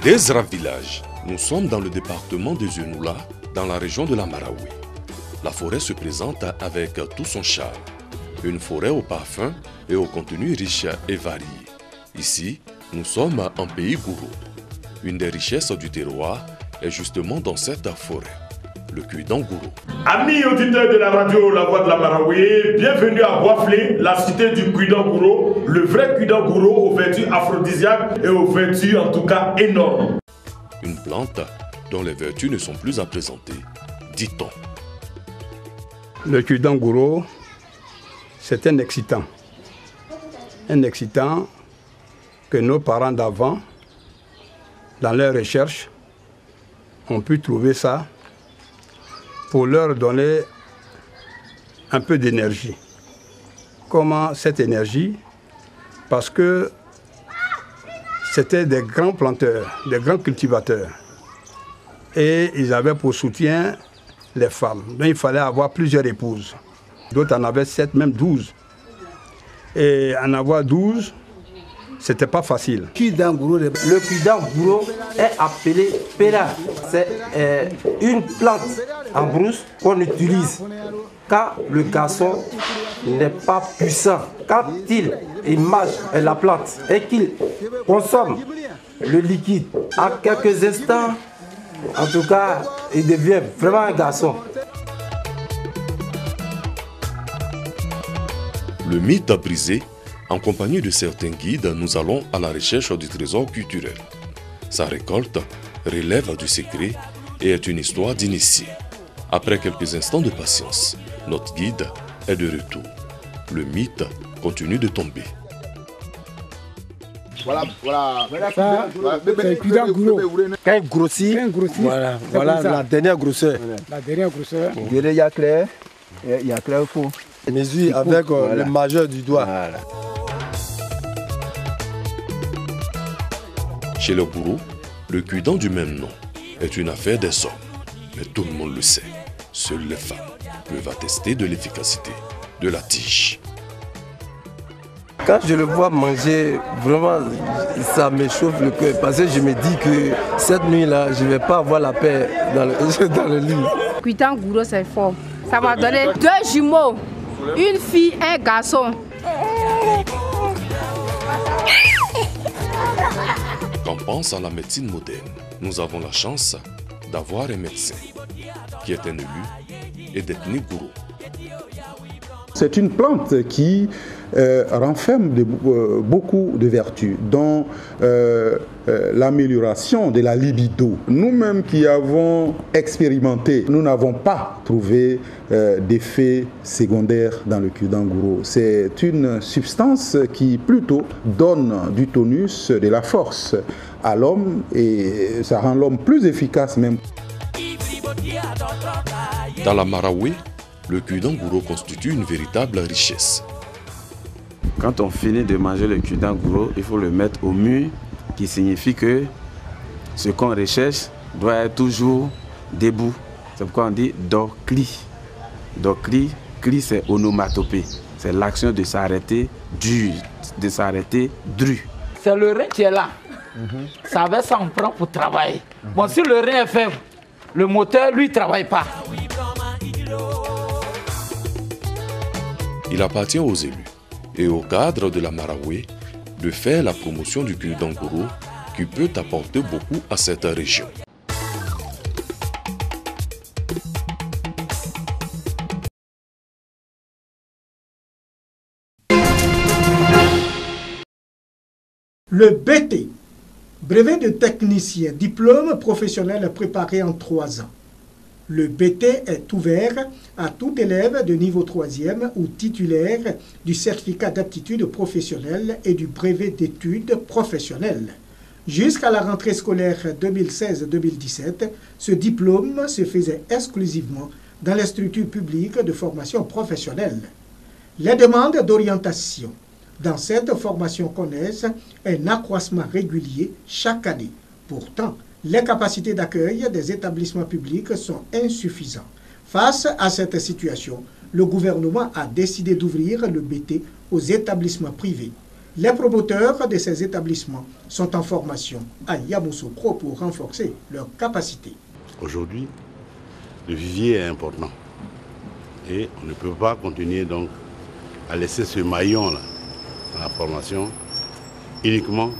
D'Ezra Village, nous sommes dans le département de Zenoula, dans la région de la Marawi. La forêt se présente avec tout son charme. Une forêt au parfum et au contenu riche et varié. Ici, nous sommes en pays Gouro. Une des richesses du terroir est justement dans cette forêt, le Cuidant Gouro. Amis auditeurs de la radio La Voix de la Marawi, bienvenue à Boisflé, la cité du Cuidant Gouro, le vrai Cuidant Gouro aux vertus aphrodisiaques et aux vertus en tout cas énormes. Une plante dont les vertus ne sont plus à présenter, dit-on. Le Cuidant Gouro, c'est un excitant. Un excitant que nos parents d'avant, dans leurs recherches, ont pu trouver ça pour leur donner un peu d'énergie. Comment cette énergie? Parce que c'était des grands planteurs, des grands cultivateurs. Et ils avaient pour soutien les femmes. Donc il fallait avoir plusieurs épouses. D'autres en avaient 7, même 12. Et en avoir 12, c'était pas facile. Le Cuidant Gouro est appelé péra. C'est une plante en brousse qu'on utilise quand le garçon n'est pas puissant. Quand il mange la plante et qu'il consomme le liquide, en quelques instants, en tout cas, il devient vraiment un garçon. Le mythe brisé, en compagnie de certains guides, nous allons à la recherche du trésor culturel. Sa récolte relève du secret et est une histoire d'initié. Après quelques instants de patience, notre guide est de retour. Le mythe continue de tomber. Voilà, c'est le Cuidant Gouro. Quand il grossit, voilà la dernière grosseur. La dernière grosseur. Il y a clair, il y a clair faux. Mesure avec le majeur du doigt. Voilà. Chez le Gouro, le cuidant du même nom est une affaire des hommes. Mais tout le monde le sait, seules les femmes peuvent attester de l'efficacité de la tige. Quand je le vois manger, vraiment, ça me chauffe le cœur. Parce que je me dis que cette nuit-là, je ne vais pas avoir la paix dans le lit. Cuidant Gouro, c'est fort. Ça m'a donné 2 jumeaux, une fille et un garçon. Quand on pense à la médecine moderne, nous avons la chance d'avoir un médecin qui est un élu et d'ethnie Gouro. C'est une plante qui renferme beaucoup de vertus, dont l'amélioration de la libido. Nous-mêmes qui avons expérimenté, nous n'avons pas trouvé d'effet secondaire dans le Cuidant Gouro. C'est une substance qui plutôt donne du tonus, de la force à l'homme et ça rend l'homme plus efficace même. Dans la Marawi, le Cuidant Gouro constitue une véritable richesse. Quand on finit de manger le Cuidant Gouro, il faut le mettre au mûr, qui signifie que ce qu'on recherche doit être toujours debout. C'est pourquoi on dit dokli. Dokli, kli c'est onomatopée. C'est l'action de s'arrêter dur, de s'arrêter dru. C'est le rein qui est là. Ça avec ça on prend pour travailler. Bon, si le rein est faible, le moteur lui ne travaille pas. Il appartient aux élus et au cadre de la Marawi de faire la promotion du Cuidant Gouro qui peut apporter beaucoup à cette région. Le BT, brevet de technicien, diplôme professionnel préparé en 3 ans. Le BT est ouvert à tout élève de niveau 3e ou titulaire du certificat d'aptitude professionnelle et du brevet d'études professionnelles. Jusqu'à la rentrée scolaire 2016-2017, ce diplôme se faisait exclusivement dans les structures publiques de formation professionnelle. Les demandes d'orientation dans cette formation connaissent un accroissement régulier chaque année. Pourtant, les capacités d'accueil des établissements publics sont insuffisantes. Face à cette situation, le gouvernement a décidé d'ouvrir le BT aux établissements privés. Les promoteurs de ces établissements sont en formation à Yamoussoukro pour renforcer leurs capacités. Aujourd'hui, le vivier est important et on ne peut pas continuer donc à laisser ce maillon-là dans la formation uniquement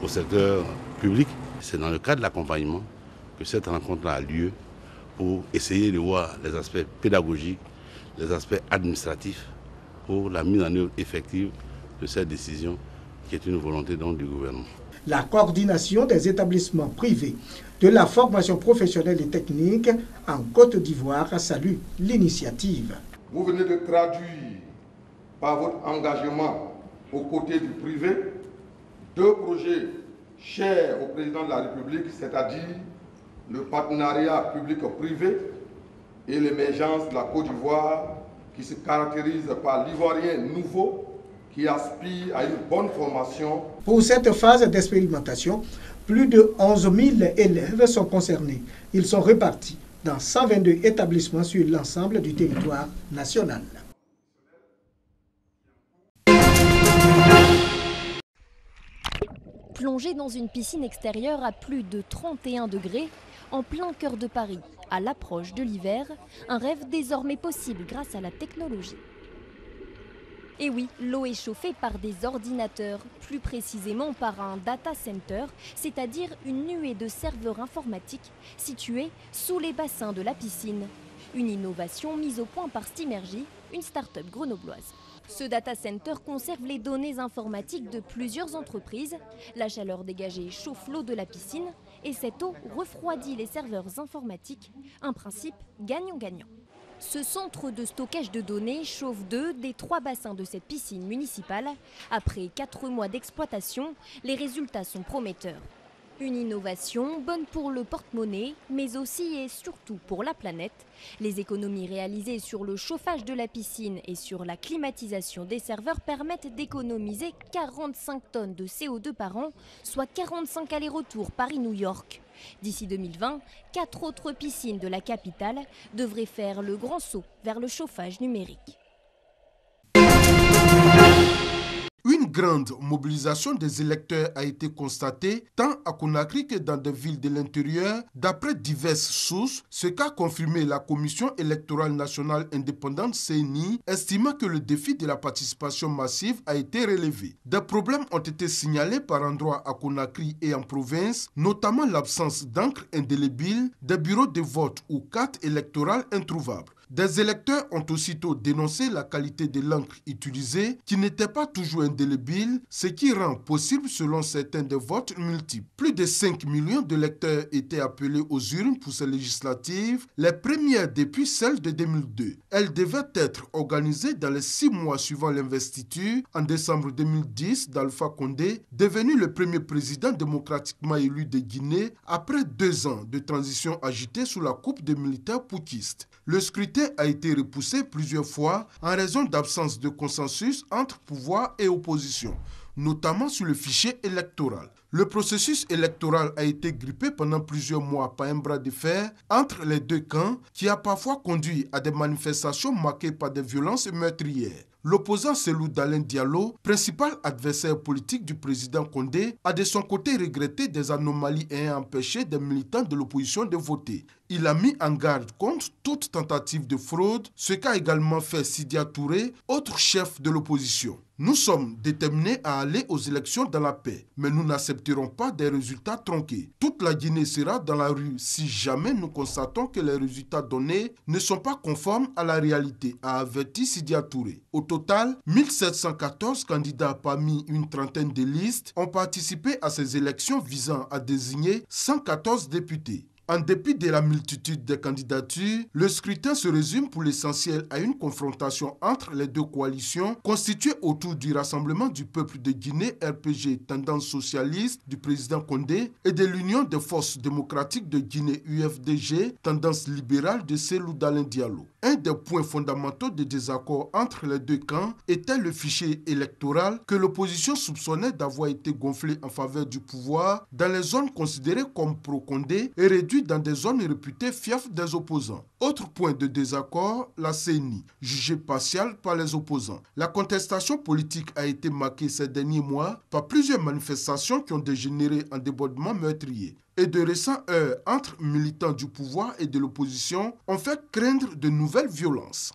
au secteur public. C'est dans le cadre de l'accompagnement que cette rencontre a lieu pour essayer de voir les aspects pédagogiques, les aspects administratifs pour la mise en œuvre effective de cette décision qui est une volonté donc du gouvernement. La coordination des établissements privés de la formation professionnelle et technique en Côte d'Ivoire salue l'initiative. Vous venez de traduire par votre engagement aux côtés du privé 2 projets chers au président de la République, c'est-à-dire le partenariat public-privé et l'émergence de la Côte d'Ivoire qui se caractérise par l'Ivoirien nouveau qui aspire à une bonne formation. Pour cette phase d'expérimentation, plus de 11 000 élèves sont concernés. Ils sont répartis dans 122 établissements sur l'ensemble du territoire national. Plongé dans une piscine extérieure à plus de 31 degrés, en plein cœur de Paris, à l'approche de l'hiver, un rêve désormais possible grâce à la technologie. Et oui, l'eau est chauffée par des ordinateurs, plus précisément par un data center, c'est-à-dire une nuée de serveurs informatiques situés sous les bassins de la piscine. Une innovation mise au point par Steamergy, une start-up grenobloise. Ce data center conserve les données informatiques de plusieurs entreprises. La chaleur dégagée chauffe l'eau de la piscine et cette eau refroidit les serveurs informatiques. Un principe gagnant-gagnant. Ce centre de stockage de données chauffe 2 des 3 bassins de cette piscine municipale. Après 4 mois d'exploitation, les résultats sont prometteurs. Une innovation bonne pour le porte-monnaie, mais aussi et surtout pour la planète. Les économies réalisées sur le chauffage de la piscine et sur la climatisation des serveurs permettent d'économiser 45 tonnes de CO2 par an, soit 45 allers-retours Paris-New York. D'ici 2020, 4 autres piscines de la capitale devraient faire le grand saut vers le chauffage numérique. Une grande mobilisation des électeurs a été constatée tant à Conakry que dans des villes de l'intérieur, d'après diverses sources, ce qu'a confirmé la Commission électorale nationale indépendante CENI, estimant que le défi de la participation massive a été relevé. Des problèmes ont été signalés par endroits à Conakry et en province, notamment l'absence d'encre indélébile, des bureaux de vote ou cartes électorales introuvables. Des électeurs ont aussitôt dénoncé la qualité de l'encre utilisée qui n'était pas toujours indélébile, ce qui rend possible selon certains des votes multiples. Plus de 5 millions d'électeurs étaient appelés aux urnes pour ces législatives, les premières depuis celles de 2002. Elles devaient être organisées dans les 6 mois suivant l'investiture en décembre 2010 d'Alpha Condé, devenu le premier président démocratiquement élu de Guinée après 2 ans de transition agitée sous la coupe des militaires putschistes. Le scrutin a été repoussé plusieurs fois en raison d'absence de consensus entre pouvoir et opposition, notamment sur le fichier électoral. Le processus électoral a été grippé pendant plusieurs mois par un bras de fer entre les 2 camps qui a parfois conduit à des manifestations marquées par des violences meurtrières. L'opposant Cellou Dalein Diallo, principal adversaire politique du président Condé, a de son côté regretté des anomalies ayant empêché des militants de l'opposition de voter. Il a mis en garde contre toute tentative de fraude, ce qu'a également fait Sidya Touré, autre chef de l'opposition. Nous sommes déterminés à aller aux élections dans la paix, mais nous n'accepterons pas des résultats tronqués. Toute la Guinée sera dans la rue si jamais nous constatons que les résultats donnés ne sont pas conformes à la réalité, a averti Sidya Touré. Au total, 1714 candidats parmi une trentaine de listes ont participé à ces élections visant à désigner 114 députés. En dépit de la multitude des candidatures, le scrutin se résume pour l'essentiel à une confrontation entre les 2 coalitions constituées autour du Rassemblement du peuple de Guinée, RPG, tendance socialiste du président Condé, et de l'Union des forces démocratiques de Guinée, UFDG, tendance libérale de Cellou Dalein Diallo. Un des points fondamentaux de désaccord entre les 2 camps était le fichier électoral que l'opposition soupçonnait d'avoir été gonflé en faveur du pouvoir dans les zones considérées comme pro-Condé et réduit construits dans des zones réputées fiefs des opposants. Autre point de désaccord, la CENI, jugée partiale par les opposants. La contestation politique a été marquée ces derniers mois par plusieurs manifestations qui ont dégénéré en débordements meurtriers. Et de récents heurts entre militants du pouvoir et de l'opposition ont fait craindre de nouvelles violences.